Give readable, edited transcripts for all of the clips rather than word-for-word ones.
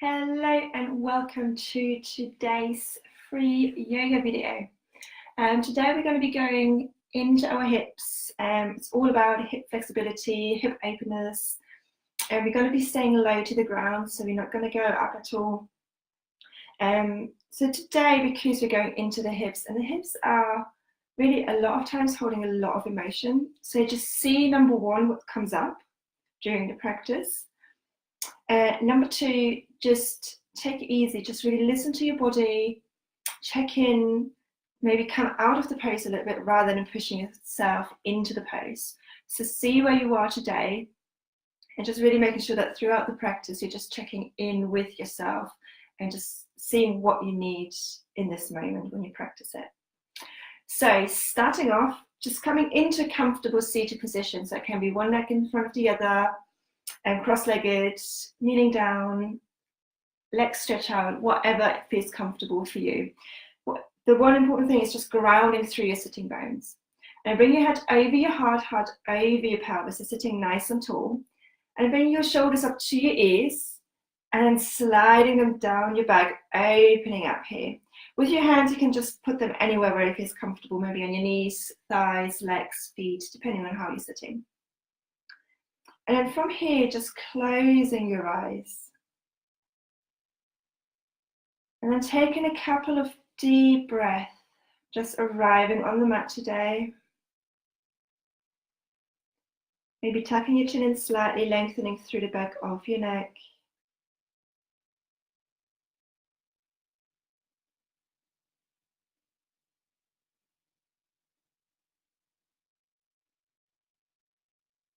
Hello and welcome to today's free yoga video. Today we're going to be going into our hips. It's all about hip flexibility, hip openness, and we're going to be staying low to the ground, so we're not going to go up at all. So today, because we're going into the hips, and the hips are really a lot of times holding a lot of emotion, so just see, number one, what comes up during the practice. Number two, just take it easy, just really listen to your body, check in, maybe come out of the pose a little bit rather than pushing yourself into the pose. So see where you are today and just really making sure that throughout the practice you're just checking in with yourself and just seeing what you need in this moment when you practice it. So starting off, just coming into a comfortable seated position. So it can be one leg in front of the other, and cross-legged, kneeling down, legs stretch out, whatever feels comfortable for you. The one important thing is just grounding through your sitting bones. And bring your head over your heart over your pelvis, so sitting nice and tall. And bring your shoulders up to your ears and sliding them down your back, opening up here. With your hands, you can just put them anywhere where it feels comfortable, maybe on your knees, thighs, legs, feet, depending on how you're sitting. And then from here, just closing your eyes. And then taking a couple of deep breaths, just arriving on the mat today. Maybe tucking your chin in slightly, lengthening through the back of your neck.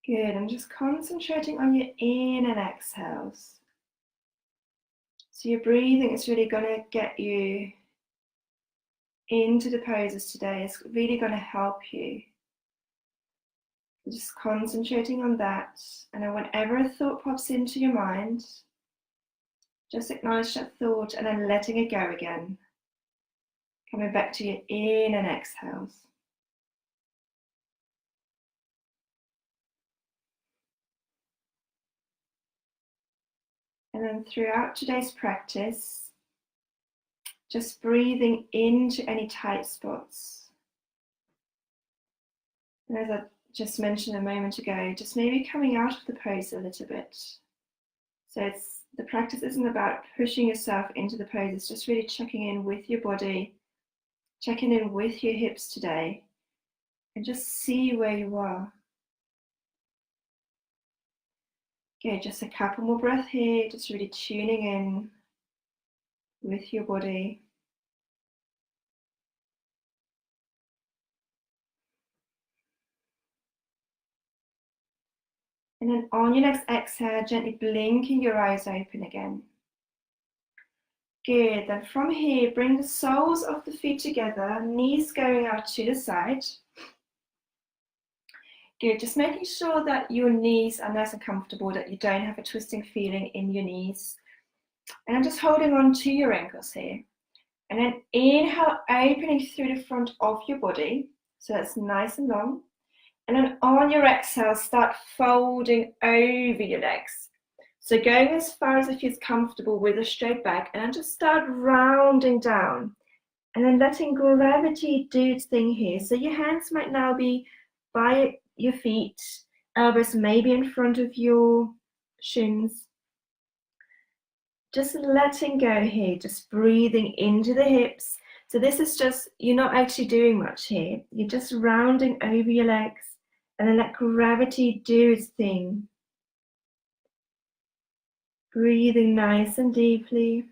Good, and just concentrating on your in and exhales. So your breathing is really going to get you into the poses today. It's really going to help you. Just concentrating on that. And then whenever a thought pops into your mind, just acknowledge that thought and then letting it go again. Coming back to your in and exhales. And then throughout today's practice, just breathing into any tight spots. And as I just mentioned a moment ago, just maybe coming out of the pose a little bit. So the practice isn't about pushing yourself into the pose, it's just really checking in with your body, checking in with your hips today, and just see where you are. Okay, just a couple more breaths here, just really tuning in with your body. And then on your next exhale, gently blinking your eyes open again. Good, then from here, bring the soles of the feet together, knees going out to the side. Good, just making sure that your knees are nice and comfortable, that you don't have a twisting feeling in your knees. And I'm just holding on to your ankles here. And then inhale, opening through the front of your body. So that's nice and long. And then on your exhale, start folding over your legs. So going as far as it feels comfortable with a straight back, and then just start rounding down. And then letting gravity do its thing here. So your hands might now be by your feet, elbows maybe in front of your shins. Just letting go here, just breathing into the hips. So this is just, you're not actually doing much here. You're just rounding over your legs and then let gravity do its thing. Breathing nice and deeply.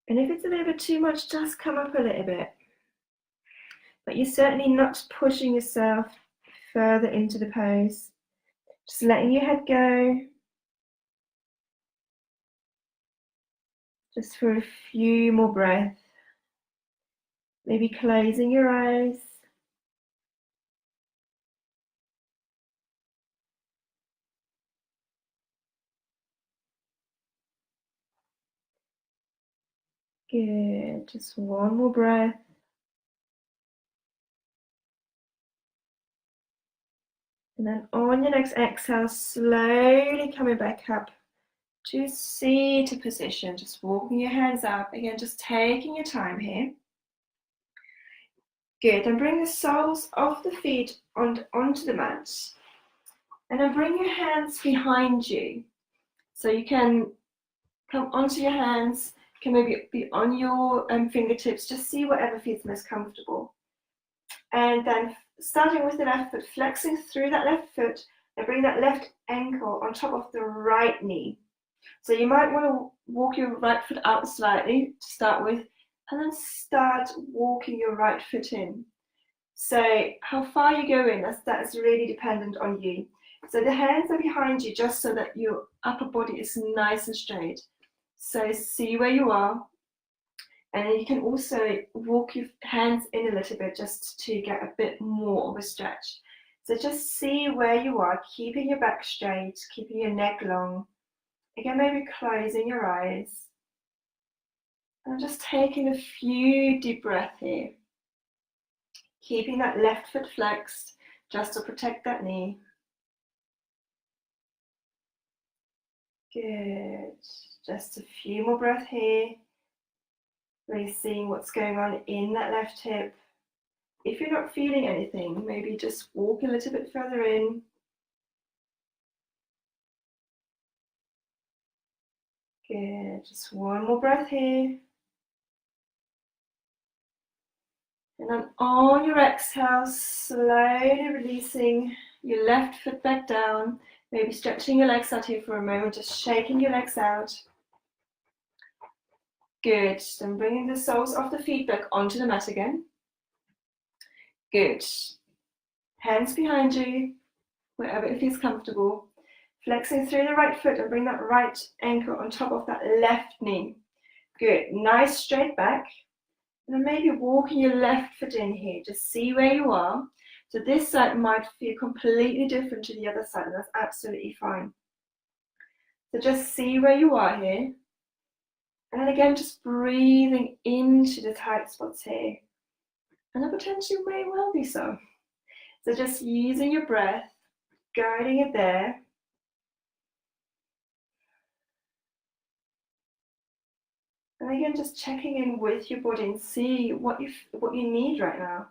And if it's a little bit too much, just come up a little bit. But you're certainly not pushing yourself further into the pose. Just letting your head go. Just for a few more breaths. Maybe closing your eyes. Good, just one more breath. And then on your next exhale, slowly coming back up to seated position, just walking your hands up. Again, just taking your time here. Good, and bring the soles of the feet onto the mat. And then bring your hands behind you. So you can come onto your hands, can maybe be on your fingertips, just see whatever feels most comfortable. And then starting with the left foot, flexing through that left foot, and bring that left ankle on top of the right knee. So you might want to walk your right foot out slightly to start with, and then start walking your right foot in. So how far you go in, that's really dependent on you. So the hands are behind you just so that your upper body is nice and straight. So see where you are. And then you can also walk your hands in a little bit just to get a bit more of a stretch. So just see where you are, keeping your back straight, keeping your neck long. Again, maybe closing your eyes. And just taking a few deep breaths here. Keeping that left foot flexed just to protect that knee. Good. Just a few more breaths here. Really seeing what's going on in that left hip. If you're not feeling anything, maybe just walk a little bit further in. Good. Just one more breath here. And then on your exhale, slowly releasing your left foot back down. Maybe stretching your legs out here for a moment, just shaking your legs out. Good. Then bringing the soles of the feet back onto the mat again. Good. Hands behind you, wherever it feels comfortable. Flexing through the right foot and bring that right ankle on top of that left knee. Good. Nice straight back. And then maybe walking your left foot in here. Just see where you are. So this side might feel completely different to the other side, and that's absolutely fine. So just see where you are here. And then again, just breathing into the tight spots here. And then potentially may well be so. So just using your breath, guiding it there. And again, just checking in with your body and see what you need right now.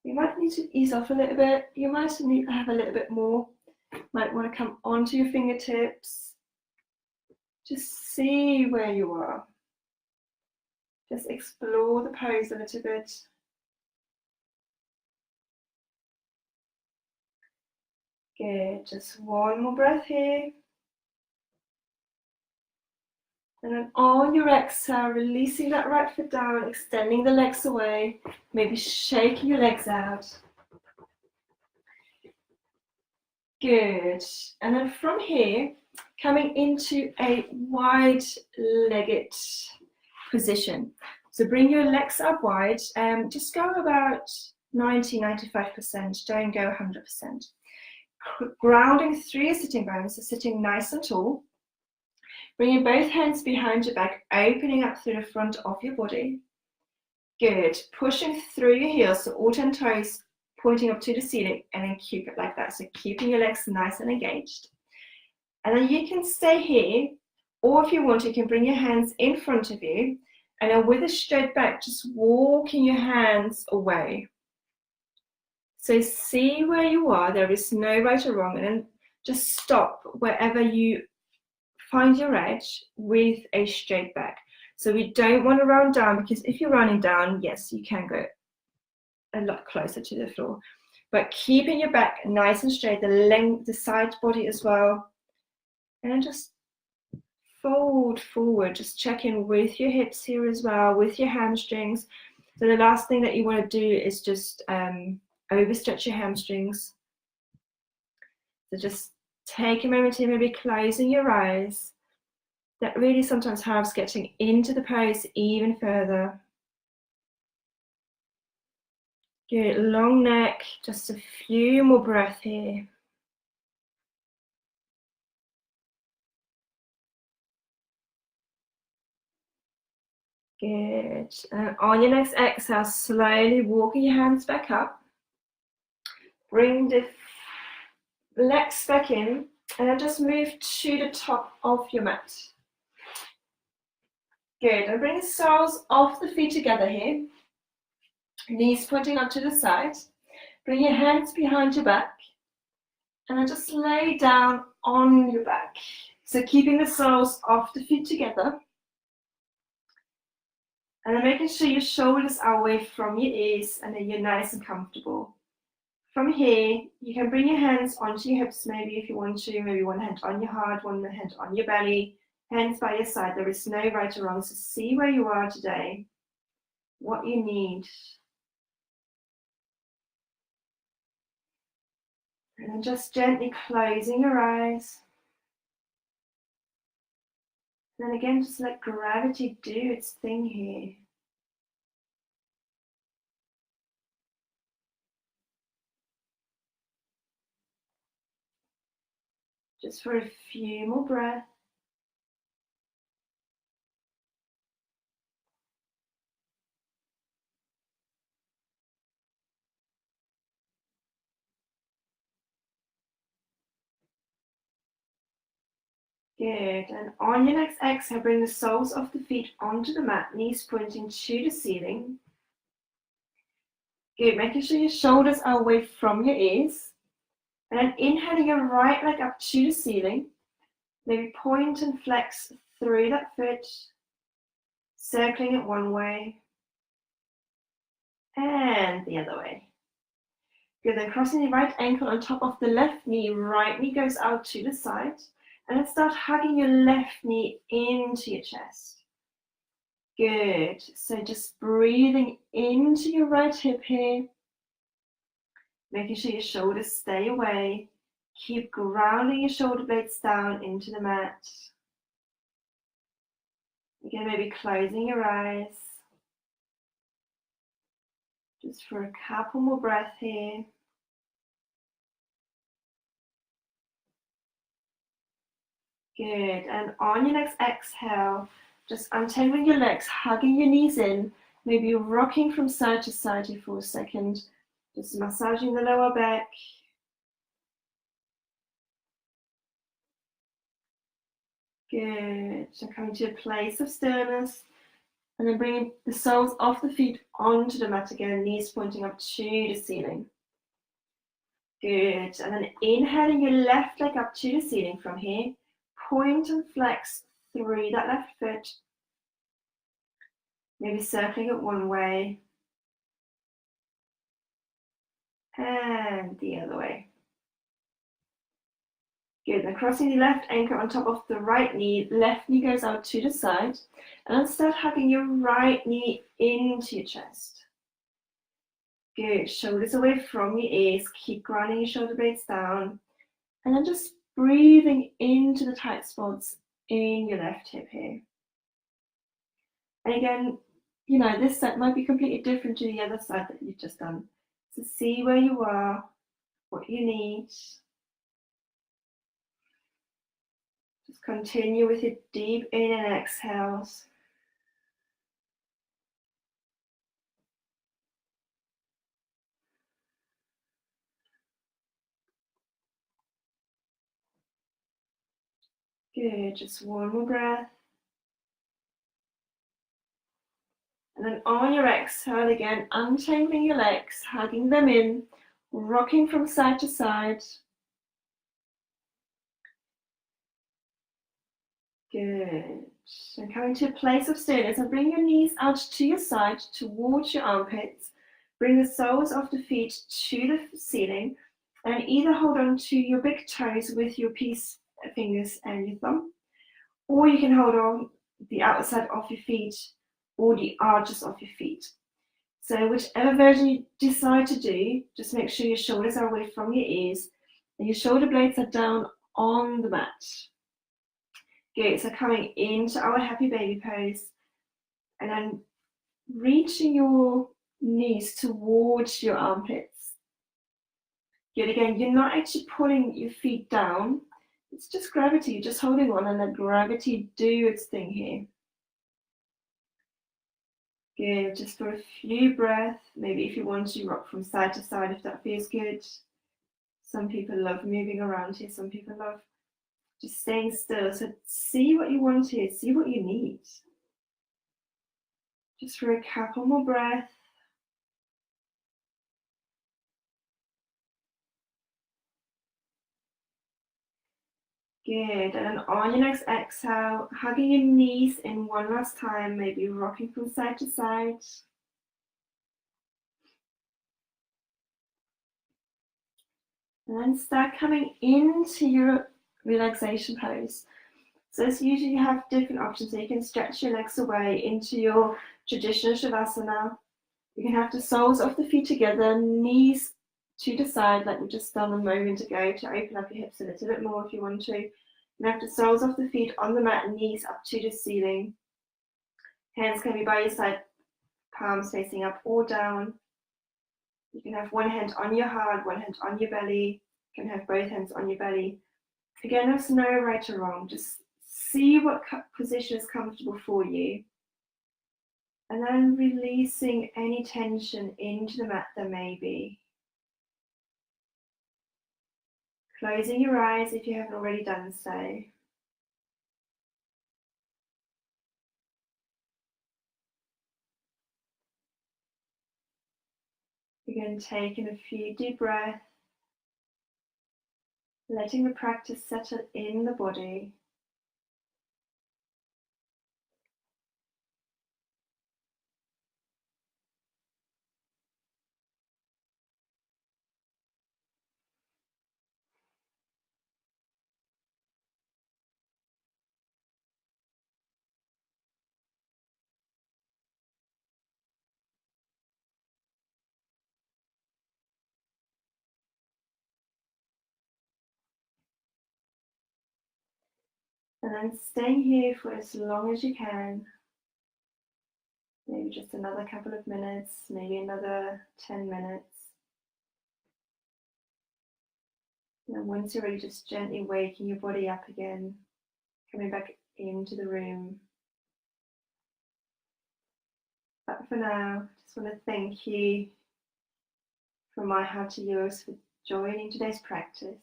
You might need to ease off a little bit. You might need to have a little bit more. Might want to come onto your fingertips. Just see where you are. Just explore the pose a little bit. Good. Just one more breath here. And then on your exhale, releasing that right foot down, extending the legs away, maybe shaking your legs out. Good. And then from here, coming into a wide-legged position. So bring your legs up wide, just go about 90–95%, don't go 100%. Grounding through your sitting bones, so sitting nice and tall. Bringing both hands behind your back, opening up through the front of your body. Good. Pushing through your heels, so all 10 toes pointing up to the ceiling, and then keep it like that. So keeping your legs nice and engaged. And then you can stay here, or if you want, you can bring your hands in front of you, and then with a straight back, just walking your hands away. So see where you are, there is no right or wrong, and then just stop wherever you find your edge with a straight back. So we don't want to round down, because if you're rounding down, yes, you can go a lot closer to the floor. But keeping your back nice and straight, the length, the side body as well. And then just fold forward, just check in with your hips here as well, with your hamstrings. So the last thing that you want to do is just overstretch your hamstrings. So just take a moment here, maybe closing your eyes. That really sometimes helps getting into the pose even further. Good, long neck, just a few more breaths here. Good, and on your next exhale, slowly walking your hands back up. Bring the legs back in, and then just move to the top of your mat. Good, and bring the soles of the feet together here. Knees pointing up to the side. Bring your hands behind your back. And then just lay down on your back. So keeping the soles of the feet together. And then making sure your shoulders are away from your ears and then you're nice and comfortable. From here, you can bring your hands onto your hips maybe if you want to. Maybe one hand on your heart, one hand on your belly. Hands by your side. There is no right or wrong. So see where you are today. What you need. And then just gently closing your eyes. And then again, just let gravity do its thing here. Just for a few more breaths. Good, and on your next exhale, bring the soles of the feet onto the mat, knees pointing to the ceiling. Good, making sure your shoulders are away from your ears. And then inhaling your right leg up to the ceiling. Maybe point and flex through that foot, circling it one way and the other way. Good, then crossing the right ankle on top of the left knee, right knee goes out to the side. And then start hugging your left knee into your chest. Good, so just breathing into your right hip here. Making sure your shoulders stay away. Keep grounding your shoulder blades down into the mat. Again, maybe closing your eyes. Just for a couple more breaths here. Good, and on your next exhale, just untangling your legs, hugging your knees in, maybe rocking from side to side here for a second, just massaging the lower back. Good, so coming to a place of stillness, and then bringing the soles of the feet onto the mat again, knees pointing up to the ceiling. Good, and then inhaling your left leg up to the ceiling from here. Point and flex through that left foot. Maybe circling it one way. And the other way. Good, then crossing the left ankle on top of the right knee. Left knee goes out to the side. And then start hugging your right knee into your chest. Good, shoulders away from your ears. Keep grounding your shoulder blades down. And then just breathing into the tight spots in your left hip here. And again, you know, this set might be completely different to the other side that you've just done. So see where you are, what you need. Just continue with your deep in and exhales. Good, just one more breath. And then on your exhale again, untangling your legs, hugging them in, rocking from side to side. Good. And coming to a place of stillness, and bring your knees out to your side, towards your armpits. Bring the soles of the feet to the ceiling, and either hold on to your big toes with your peace fingers and your thumb, or you can hold on the outside of your feet or the arches of your feet. So whichever version you decide to do, just make sure your shoulders are away from your ears and your shoulder blades are down on the mat. Good, so coming into our happy baby pose and then reaching your knees towards your armpits. Good, again, you're not actually pulling your feet down. It's just gravity, you're just holding on and let gravity do its thing here. Good, just for a few breaths. Maybe if you want to rock from side to side if that feels good. Some people love moving around here. Some people love just staying still. So see what you want here. See what you need. Just for a couple more breaths. Good. And on your next exhale, hugging your knees in one last time, maybe rocking from side to side. And then start coming into your relaxation pose. So as usually you have different options. So you can stretch your legs away into your traditional Shavasana. You can have the soles of the feet together, knees to the side like we just done a moment ago to open up your hips a little bit more if you want to. You can have the soles of the feet on the mat, knees up to the ceiling. Hands can be by your side, palms facing up or down. You can have one hand on your heart, one hand on your belly. You can have both hands on your belly. Again, there's no right or wrong. Just see what position is comfortable for you. And then releasing any tension into the mat there may be. Closing your eyes if you haven't already done so. Again, taking a few deep breaths, letting the practice settle in the body. And then staying here for as long as you can. Maybe just another couple of minutes, maybe another 10 minutes. And once you're ready, just gently waking your body up again, coming back into the room. But for now, just want to thank you from my heart to yours for joining today's practice.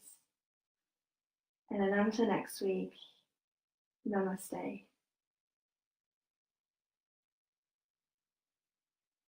And then until next week, namaste.